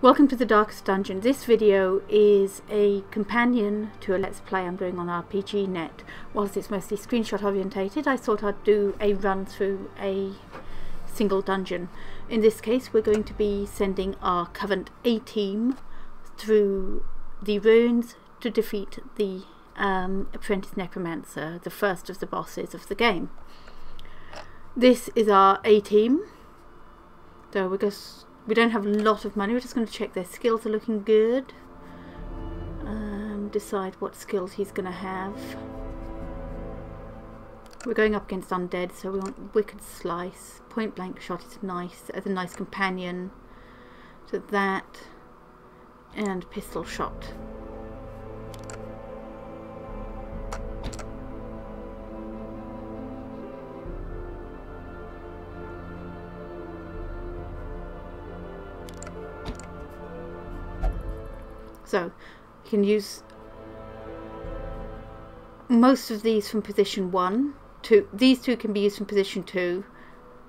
Welcome to the Darkest Dungeon. This video is a companion to a Let's Play I'm doing on RPG.net. Whilst it's mostly screenshot orientated, I thought I'd do a run through a single dungeon. In this case, we're going to be sending our current A-team through the ruins to defeat the Apprentice Necromancer, the first of the bosses of the game. This is our A-team. So we don't have a lot of money. We're just going to check their skills are looking good. Decide what skills he's going to have. We're going up against undead, so we want Wicked Slice. Point blank shot is nice as a nice companion to that, and pistol shot. So you can use most of these from position 1. These two can be used from position 2.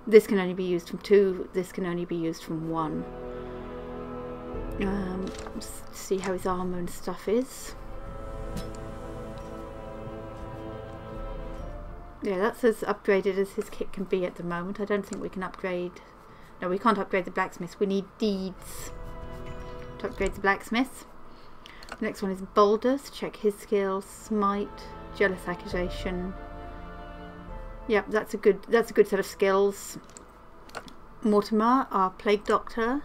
This can only be used from 2. This can only be used from 1. Let's see how his armor and stuff is. Yeah, that's as upgraded as his kit can be at the moment. I don't think we can upgrade. No, we can't upgrade the blacksmith. We need deeds to upgrade the blacksmith. The next one is Boulders. Check his skills. Smite, Jealous Accusation. Yep, that's a good set of skills. Mortimer, our Plague Doctor.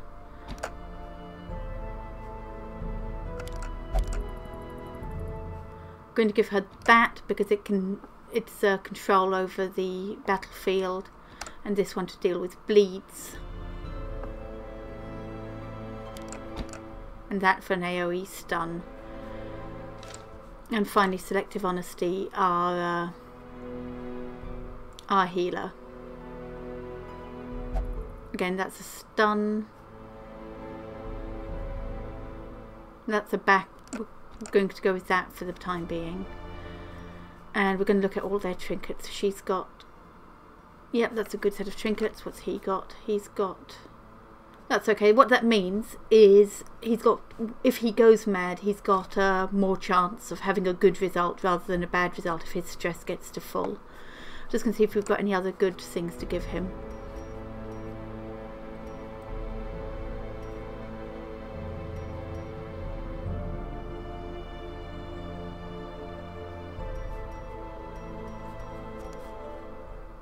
I'm going to give her that because it's control over the battlefield, and this one to deal with bleeds. And that for an AoE stun. And finally, Selective Honesty, our healer. Again, that's a stun. That's a back. We're going to go with that for the time being. And we're going to look at all their trinkets. She's got... Yep, that's a good set of trinkets. What's he got? He's got... That's okay. What that means is he's got, if he goes mad, he's got more chance of having a good result rather than a bad result if his stress gets to full. Just going to see if we've got any other good things to give him.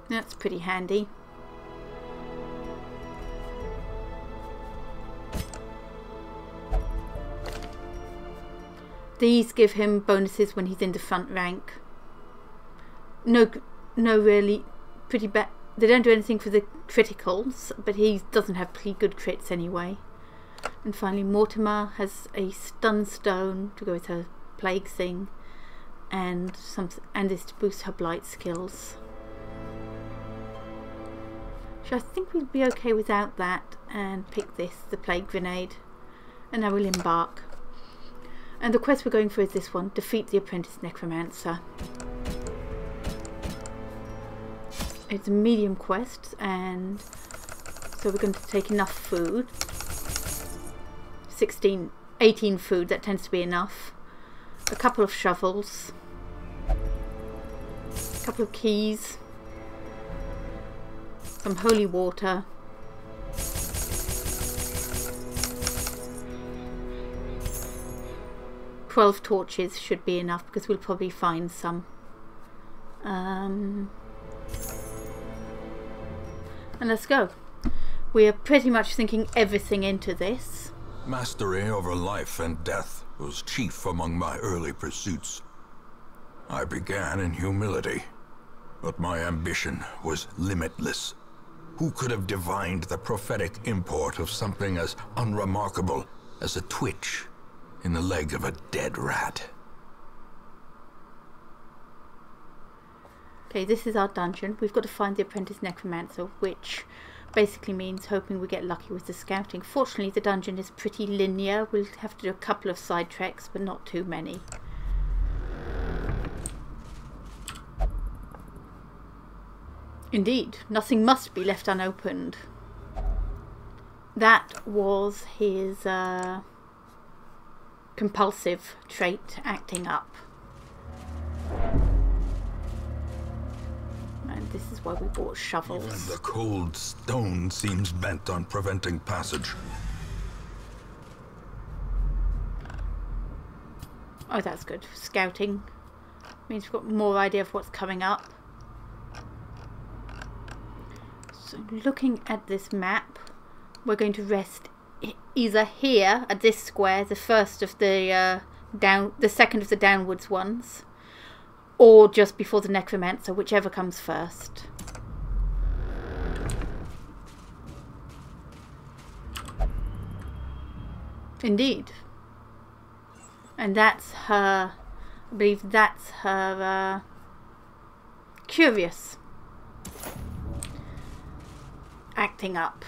That's pretty handy. These give him bonuses when he's in the front rank. No really pretty bad. They don't do anything for the criticals, but he doesn't have pretty good crits anyway. And finally, Mortimer has a stun stone to go with her plague thing, and this to boost her blight skills. So I think we'd be okay without that, and pick this, the plague grenade, and now we'll embark. And the quest we're going for is this one, defeat the Apprentice Necromancer. It's a medium quest, and so we're going to take enough food. 18 food, that tends to be enough. A couple of shovels. A couple of keys. Some holy water. "12 torches should be enough because we'll probably find some. And let's go. We are pretty much thinking everything into this. Mastery over life and death was chief among my early pursuits. I began in humility, but my ambition was limitless. Who could have divined the prophetic import of something as unremarkable as a twitch in the leg of a dead rat? Okay, this is our dungeon. We've got to find the Apprentice Necromancer, which basically means hoping we get lucky with the scouting. Fortunately, the dungeon is pretty linear. We'll have to do a couple of side treks, but not too many. Indeed, nothing must be left unopened. That was his compulsive trait acting up. And this is why we bought shovels. Even the cold stone seems bent on preventing passage. Oh, that's good. Scouting means we've got more idea of what's coming up. So looking at this map, we're going to rest either here at this square, the first of the the second of the downwards ones, or just before the Necromancer, whichever comes first. Indeed. And that's her, I believe that's her curious acting up.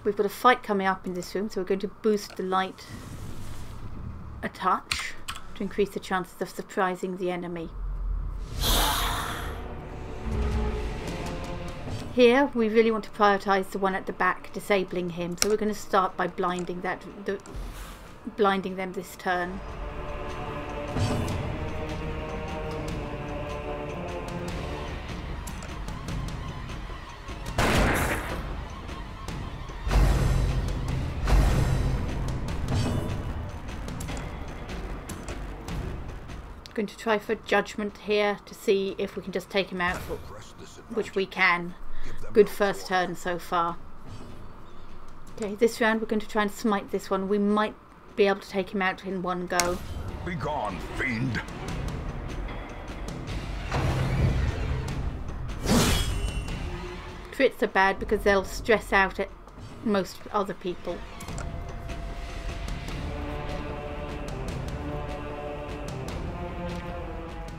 We've got a fight coming up in this room, so we're going to boost the light a touch to increase the chances of surprising the enemy. Here we really want to prioritise the one at the back, disabling him, so we're going to start by blinding blinding them this turn. Going to try for judgment here to see if we can just take him out, which we can. Good first turn so far. Okay, this round we're going to try and smite this one. We might be able to take him out in one go. Be gone, fiend. Crits are bad because they'll stress out at most other people.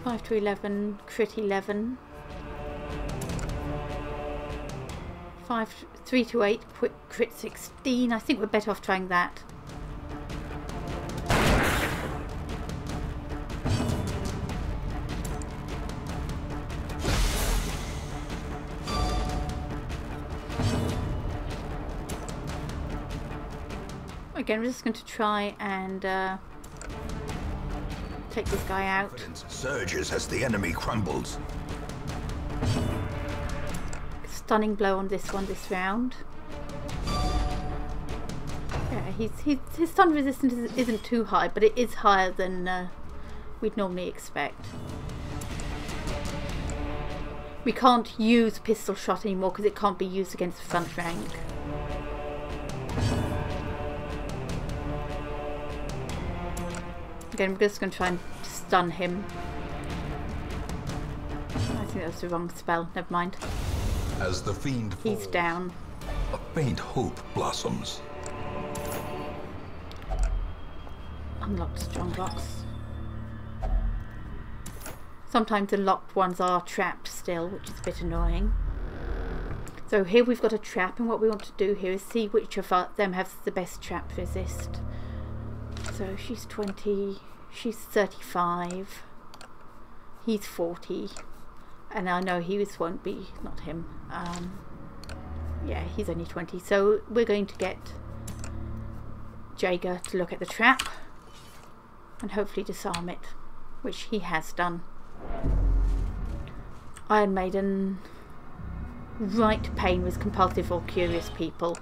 Five to 11, crit 11. 3 to 8, quick crit 16. I think we're better off trying that. Again, we're just going to try and take this guy out. Confidence surges as the enemy crumbles. Stunning blow on this one this round. Yeah, his stun resistance isn't too high, but it is higher than we'd normally expect. We can't use pistol shot anymore because it can't be used against the front rank. Again, we're just going to try and stun him. I think that was the wrong spell. Never mind. As the fiend falls, he's down. A faint hope blossoms. Unlocked strong box. Sometimes the locked ones are trapped still, which is a bit annoying. So here we've got a trap, and what we want to do here is see which of them has the best trap resist. So she's 20, she's 35, he's 40, and I know his won't be, not him, yeah, he's only 20, so we're going to get Jaeger to look at the trap and hopefully disarm it, which he has done. Iron Maiden, right pain with compulsive or curious people.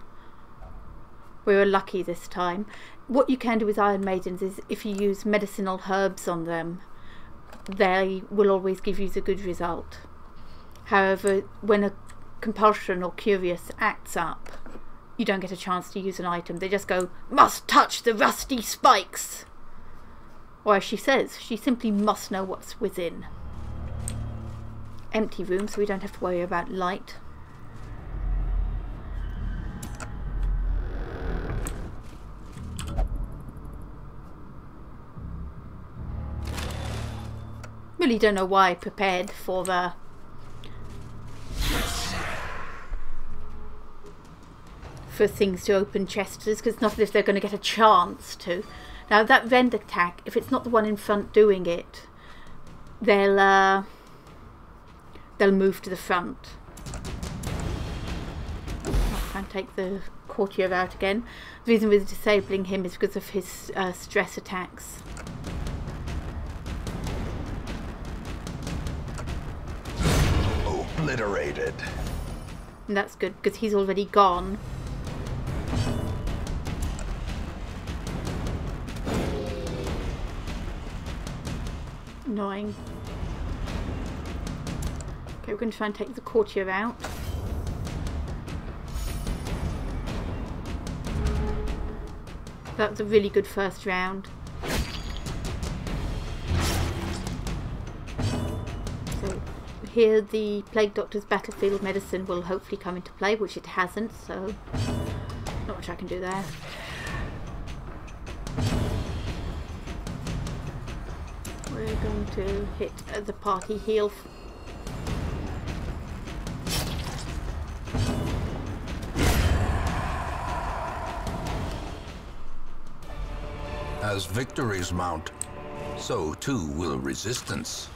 We were lucky this time. What you can do with Iron Maidens is if you use medicinal herbs on them, they will always give you the good result. However, when a compulsion or curious acts up, you don't get a chance to use an item. They just go, must touch the rusty spikes. Or as she says, she simply must know what's within. Empty room, so we don't have to worry about light. Really don't know why I prepared for the things to open chests, because it's not as if they're going to get a chance to. Now that rend attack, if it's not the one in front doing it, they'll move to the front. take the courtier out again. The reason we're disabling him is because of his stress attacks. Obliterated. And that's good because he's already gone. Annoying. Okay, we're going to try and take the courtier out. That was a really good first round. So here the Plague Doctor's battlefield medicine will hopefully come into play, which it hasn't, so not much I can do there. We're going to hit the party heal. As victories mount, so too will resistance.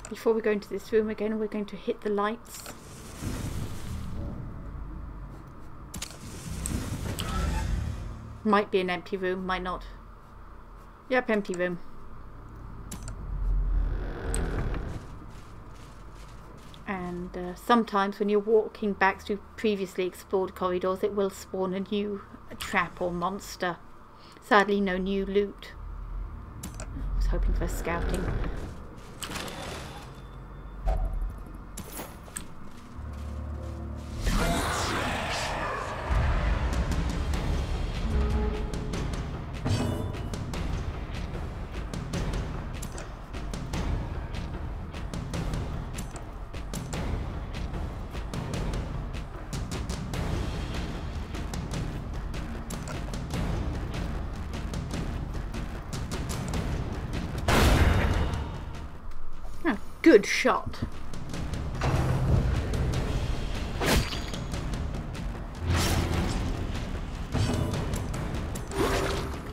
Before we go into this room again, we're going to hit the lights. Might be an empty room, might not. Yep, empty room. And sometimes when you're walking back through previously explored corridors, it will spawn a new trap or monster. Sadly, no new loot. I was hoping for scouting. Good shot.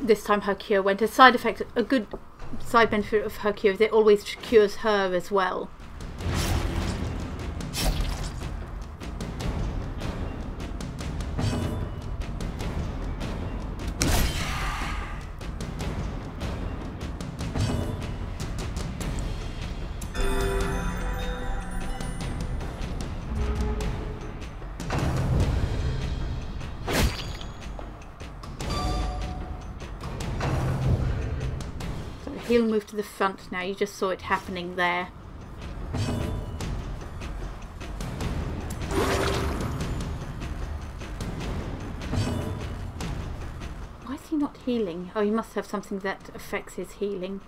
This time her cure went. A side effect, a good side benefit of her cure is it always cures her as well. He'll move to the front now, you just saw it happening there. Why is he not healing? Oh, he must have something that affects his healing.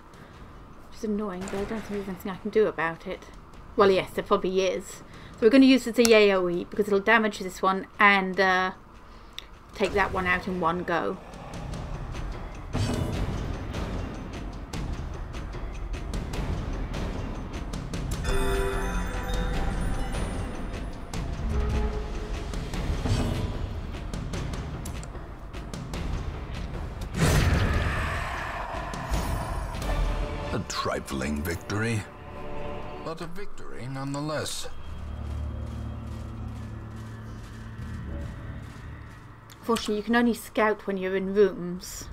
Which is annoying, but I don't think there's anything I can do about it. Well, yes, there probably is. So we're going to use the AoE because it'll damage this one and take that one out in one go. A trifling victory, but a victory nonetheless. Fortunately, you can only scout when you're in rooms.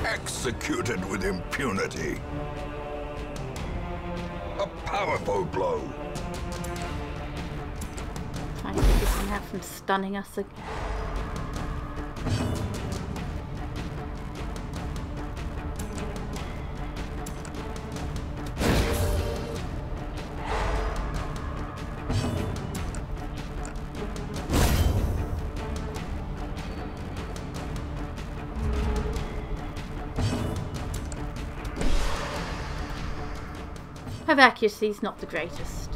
Executed with impunity. A powerful blow. Trying to get this thing out from stunning us again. Her accuracy is not the greatest.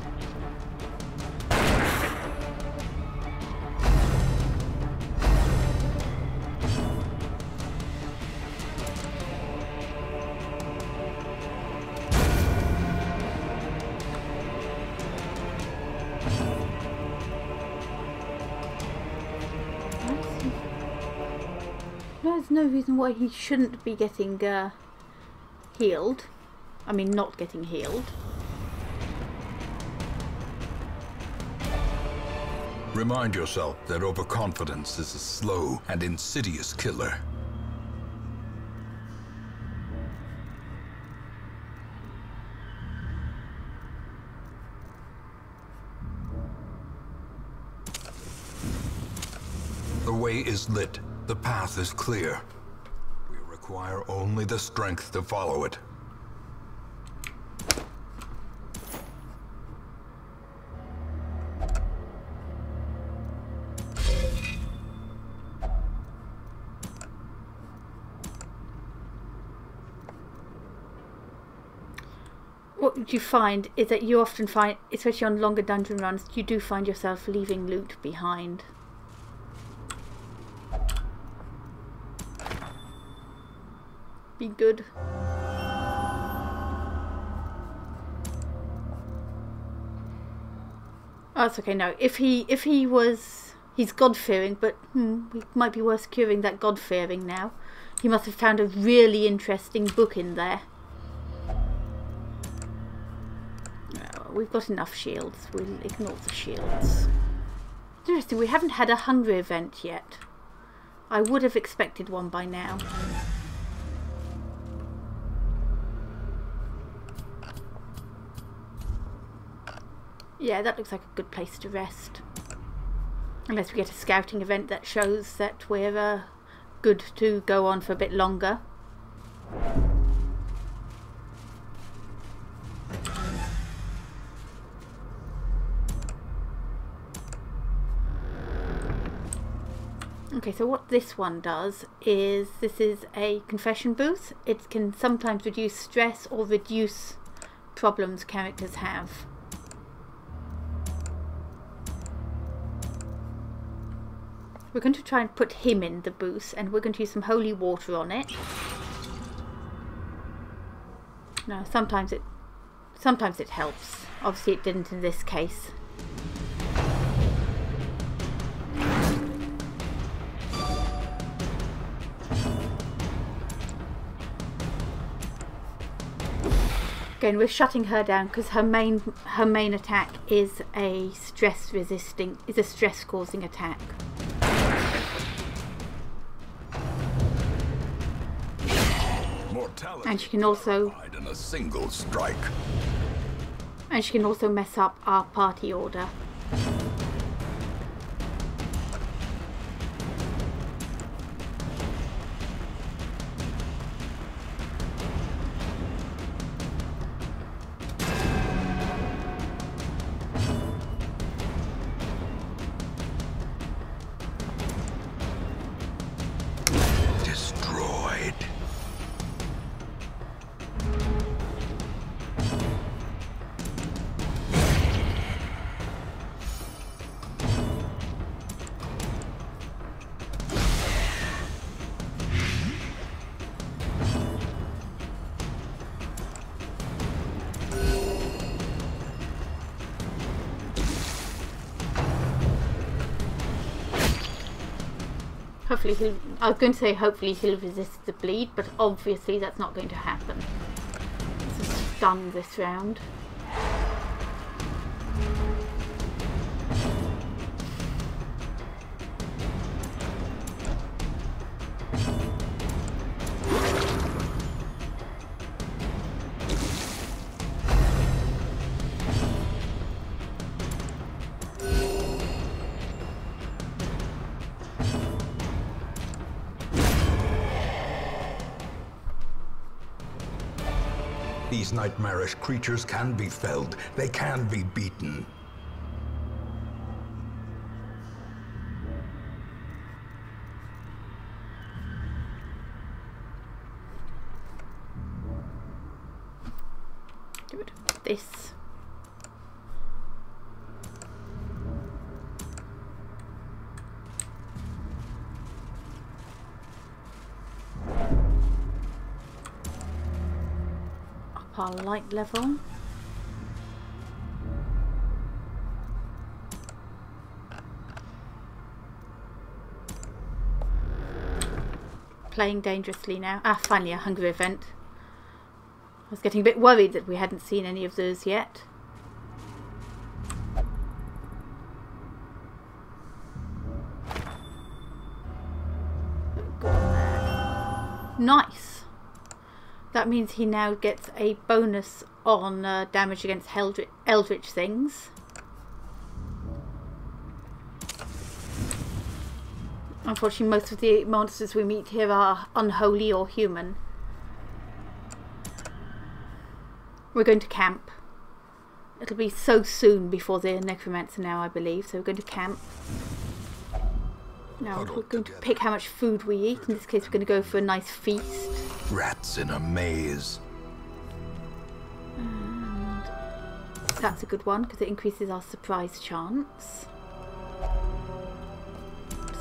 There's no reason why he shouldn't be getting healed. I mean, not getting healed. Remind yourself that overconfidence is a slow and insidious killer. The way is lit. The path is clear. We require only the strength to follow it. What you find is that you often find, especially on longer dungeon runs, you do find yourself leaving loot behind. Be good. Oh, it's okay. No, if he was, he's God-fearing, but it might be worth curing that God-fearing now. He must have found a really interesting book in there. We've got enough shields. We'll ignore the shields. Interesting, we haven't had a hunger event yet. I would have expected one by now. Yeah, that looks like a good place to rest. Unless we get a scouting event that shows that we're good to go on for a bit longer. Okay, so what this one does is, this is a confession booth. It can sometimes reduce stress or reduce problems characters have. We're going to try and put him in the booth, and we're going to use some holy water on it. No, sometimes it helps. Obviously it didn't in this case. Again, we're shutting her down because her main attack is a stress causing attack. Mortality and she can also in a single strike. And she can also mess up our party order. Hopefully I was going to say hopefully he'll resist the bleed, but obviously that's not going to happen. It's a stun this round. These nightmarish creatures can be felled. They can be beaten. Get rid of this. Our light level. playing dangerously now. Ah, finally a hunger event. I was getting a bit worried that we hadn't seen any of those yet. Go on there. Nice. That means he now gets a bonus on damage against eldritch things. Unfortunately, most of the monsters we meet here are unholy or human. We're going to camp. It'll be so soon before the Necromancer now, I believe, so we're going to camp. Now we're going to pick how much food we eat. In this case, we're going to go for a nice feast. Rats in a maze. And that's a good one because it increases our surprise chance.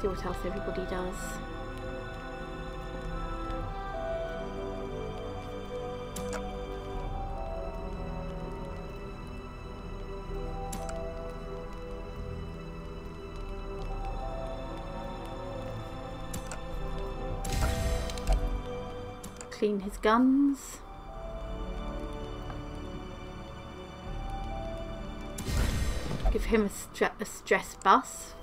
See what else everybody does. Clean his guns. Give him a stress buff.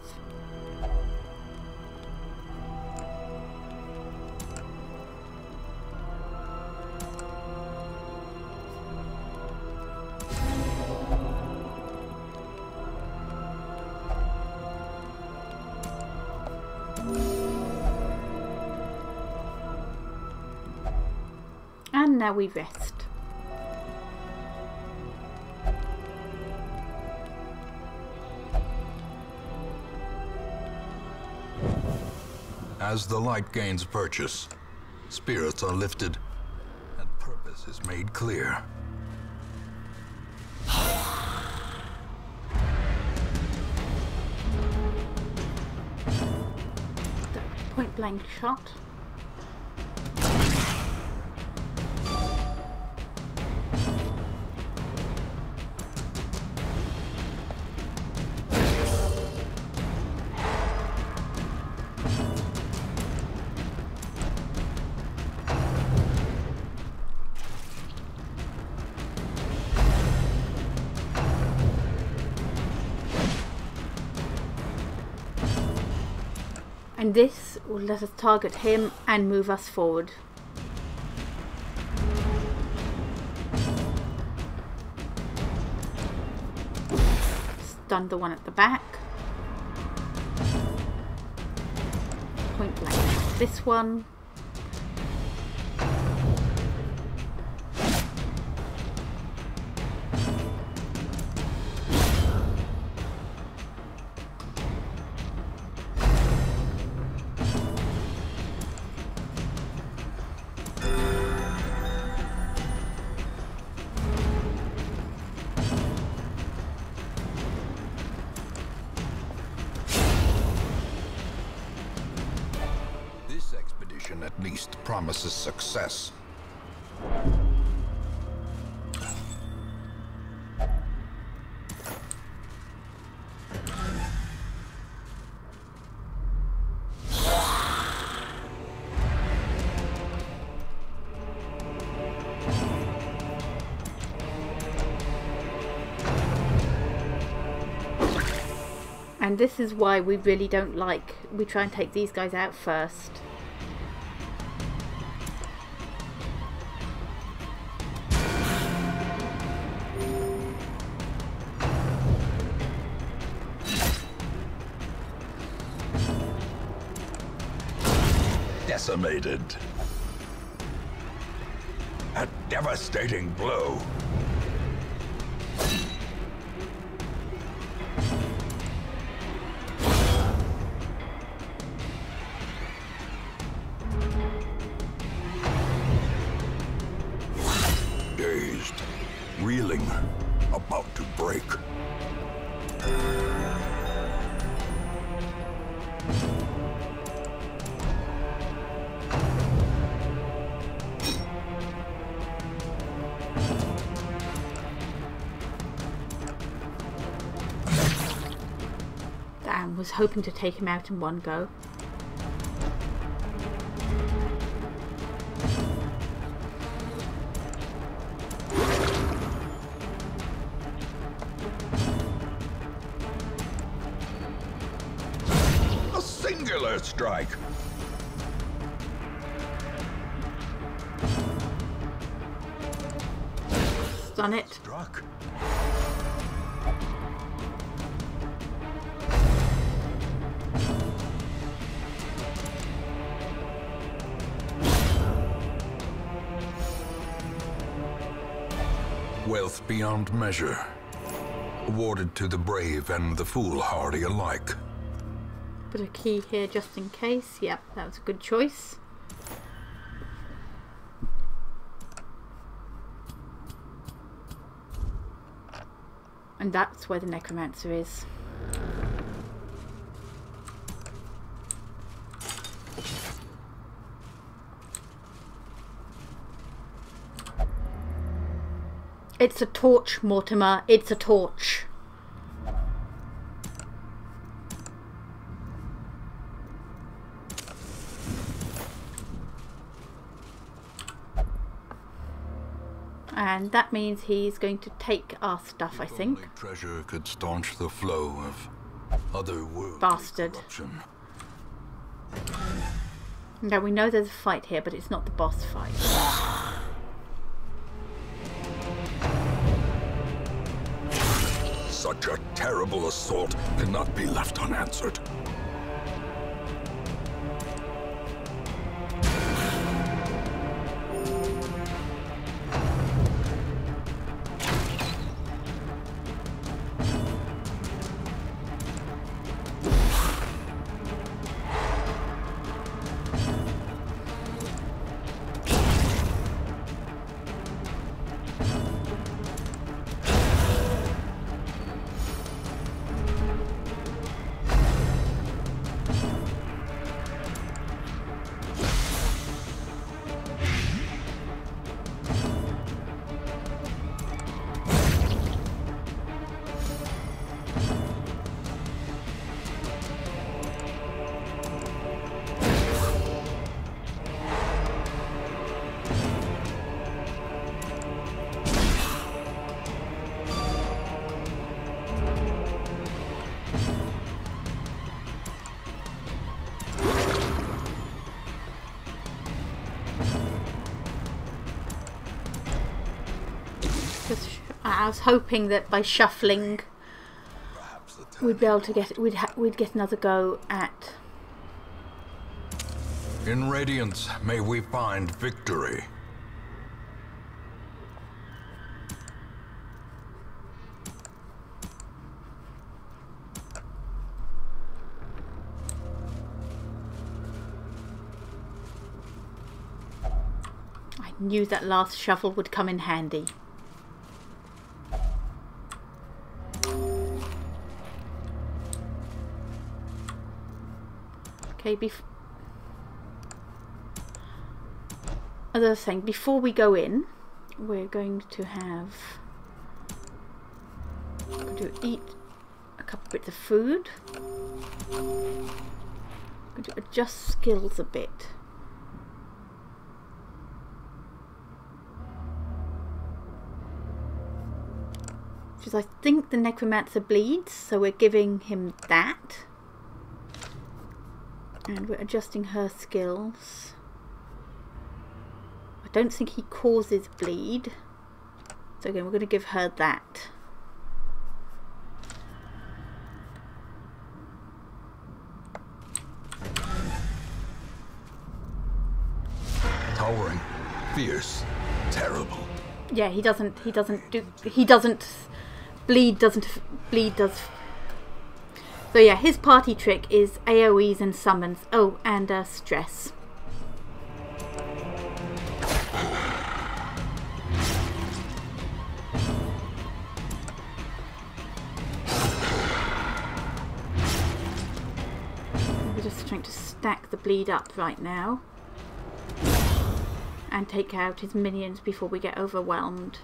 And now we rest. As the light gains purchase, spirits are lifted, and purpose is made clear. Point blank shot. And this will let us target him and move us forward. Stun the one at the back. Point blank. This one. At least promises success. And this is why we really don't like, we try and take these guys out first. Decimated. A devastating blow. Dazed, reeling, about to break. Was hoping to take him out in one go. strike. Stun it. Struck. Wealth beyond measure, awarded to the brave and the foolhardy alike. Put a key here just in case. Yep, that was a good choice. And that's where the Necromancer is. It's a torch, Mortimer. It's a torch. And that means he's going to take our stuff, I think. Only treasure could staunch the flow of otherworldly Bastard. corruption. Now we know there's a fight here, but it's not the boss fight. Such a terrible assault cannot be left unanswered. I was hoping that by shuffling we'd be able to get we'd get another go at. In Radiance, may we find victory. I knew that last shovel would come in handy. Okay, as I was saying, before we go in, we're going to eat a couple bits of food. I'm going to adjust skills a bit. Because I think the Necromancer bleeds, so we're giving him that. And we're adjusting her skills. I don't think he causes bleed. So again, we're going to give her that. Towering, fierce, terrible. Yeah, bleed does. So yeah, his party trick is AoEs and summons. Oh, and stress. We're just trying to stack the bleed up right now. And take out his minions before we get overwhelmed.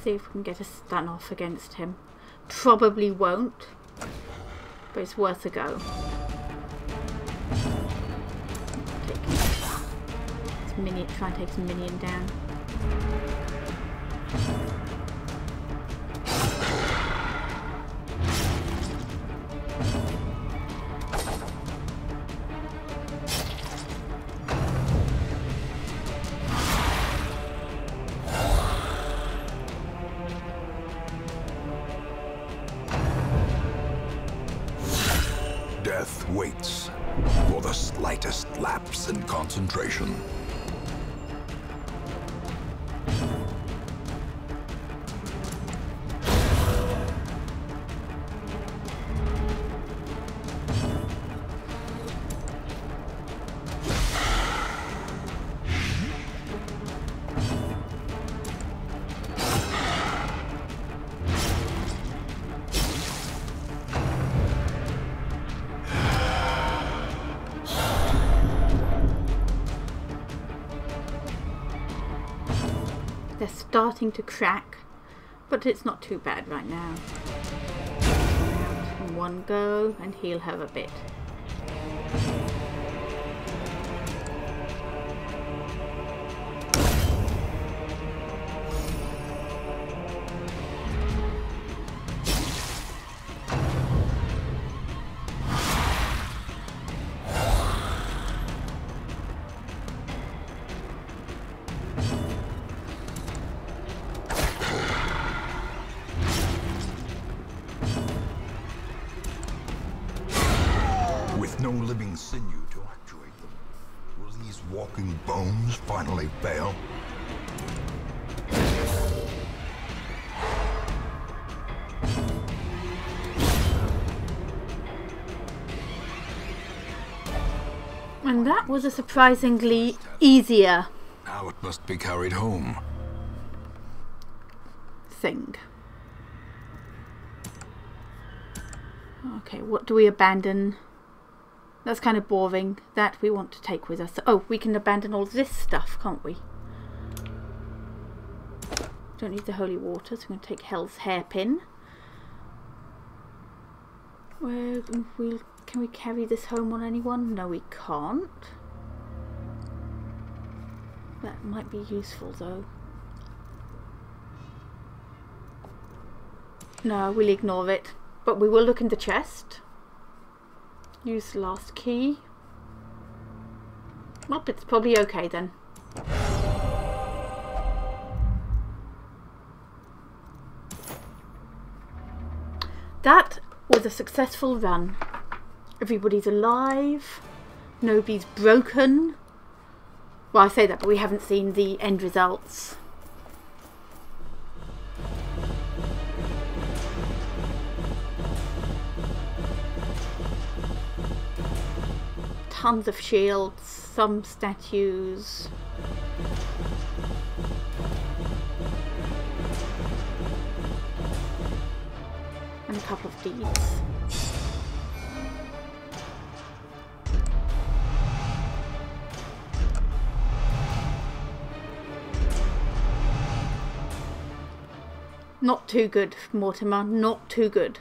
See if we can get a stun off against him. Probably won't, but it's worth a go. Try and take his minion down. Death waits for the slightest lapse in concentration. They're starting to crack, but it's not too bad right now. In one go, and he'll have a bit. With no living sinew to actuate them, will these walking bones finally fail? And that was a surprisingly easier Now it must be carried home. thing. Okay, what do we abandon? That's kind of boring. That we want to take with us. Oh, we can abandon all this stuff, can't we? Don't need the holy water, so we're going to take Hell's hairpin. Where can we carry this home on anyone? No, we can't. That might be useful though. No, we'll ignore it. But we will look in the chest. Use the last key. Well, it's probably okay then. That was a successful run. Everybody's alive. Nobody's broken. Well, I say that, but we haven't seen the end results. Tons of shields, some statues. And a couple of deeds. Not too good, Mortimer, not too good.